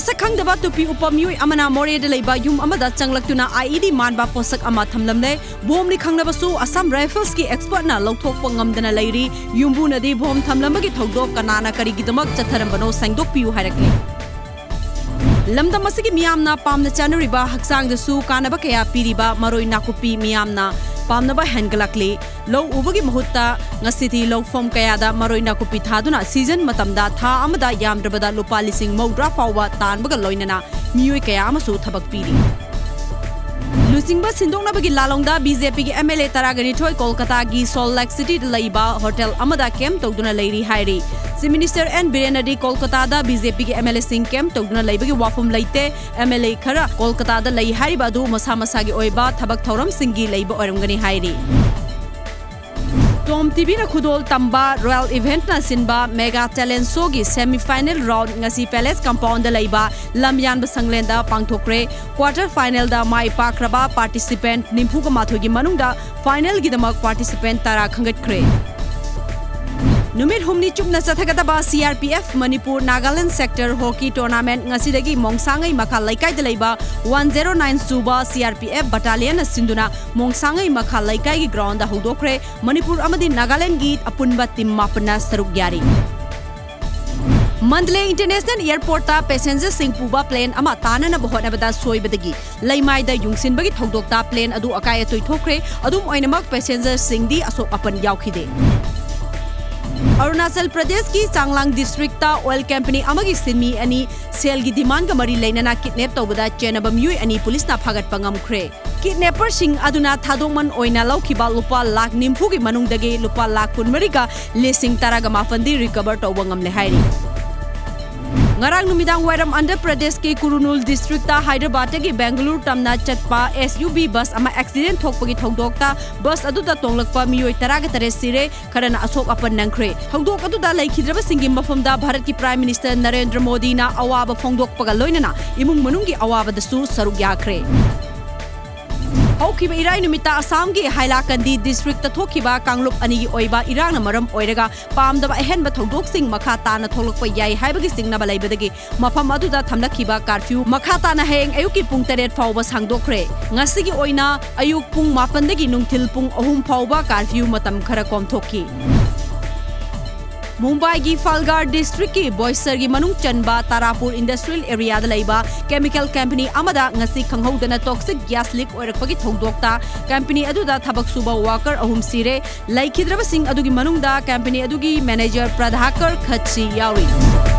Masak khangdaba tupi upamyui amana MOREH da leiba yum amada changlaktuna IED manba posak ama thamlamle bom ni khangnabasu Assam Rifles ki expert na lauthokpa ngamdana leiri yumbu nadi bom thamlambagi thodok kanana karigidamak chatharambano sangdokpiu hairakli lamdam asigi miyamna pamna chanuriba haksang dasu kanaba kaya piriba maroi nakupi miyamna pamnaba hangalakli low ubagi mahutta ngasiti low form kayada maroi nakupi thaduna season matamda tha amada yamdrabada lupa lising mawdra fawwa tanbaga loinana miyoi kaya amasu thabak piri Lusingba sindongnabagi lalongda BJP ki MLA Taragani Thoi Kolkata gi Salt Lake City da leiba hotel amada camp togduna leiri hairi Si Minister N Birenadi Kolkata da BJP ki MLA sing camp togduna leibagi wafum leite MLA khara Kolkata da lei hariba du masa masa gi oiba thabak thoram singi leiba oramgani hairi Tom TV na khudol tamba royal event na sinba mega talent show gi semi final round ngasi palace compound da leiba lamyanba sanglenda pangthokre quarter final da mai pakraba participant nimpu ka mathoi gi manungda final gi damak participant tara khangatkre Numit humni chupna chathagadaba CRPF Manipur Nagaland sector hockey tournament ngasidagi mongsangai makha laikai da leiba 109 suba CRPF battalion sinduna mongsangai makha laikai gi ground da hodokre Manipur amadi Nagaland gi apunba team mapna saruk yari Mandalay International Airport ta passenger sing puba plane ama tana na bohona bada soibadagi laimai da yungsin bagi thodok ta plane adu akai atoi thokre adum oinamak passenger sing di asok apan yaukhide Arunachal Pradesh ki Changlang district ta oil company amagi sinmi ani sel gi demand ga mari leinana kidnap tawbada chenabam yui ani police na phagat pangamkhre kidnapper sing aduna thadongman oina laukiba lupa lakh nimfu gi manungdagi lupa lakh kunmari ga lesing taraga mafandi recover tawbangam le hairi Ngarang numidang wairam Andhra Pradesh ke Kurnool district ta Hyderabad gi Bangalore tamna chatpa SUV bus ama accident thokpagi thodokta bus aduda tonglakpa miyoi taraga tare sire kharana asok apan nangkhre thodok aduda laikhidraba singi mafamda Bharat ki Prime Minister Narendra Modi na awaba phongdokpaga loinana imung manunggi awaba dasu saruk yakhre Haukiba irai numita Assam gi Hailakandi district ta thokiba Kanglup ani gi oiba irang na maram oiraga pamdaba ahenba thodok sing makha tana tholokpa yai haibagi singnaba leibadagi mafam aduda thamlakhiba curfew makha tana heng ayuki pung 8 fawba sangdokre ngasigi oina ayuk pung 9 dagi nungthil pung 3 fawba curfew matam khara komthokki Mumbai gi Falgar district ki Boisar gi manung chanba Tarapur industrial area da leiba chemical company amada ngasi khanghodana toxic gas leak oirakpagi thodokta company aduda thabak suba worker ahum sire laikhidraba sing adugi manungda company adugi manager Pradhakar Khatsi yauri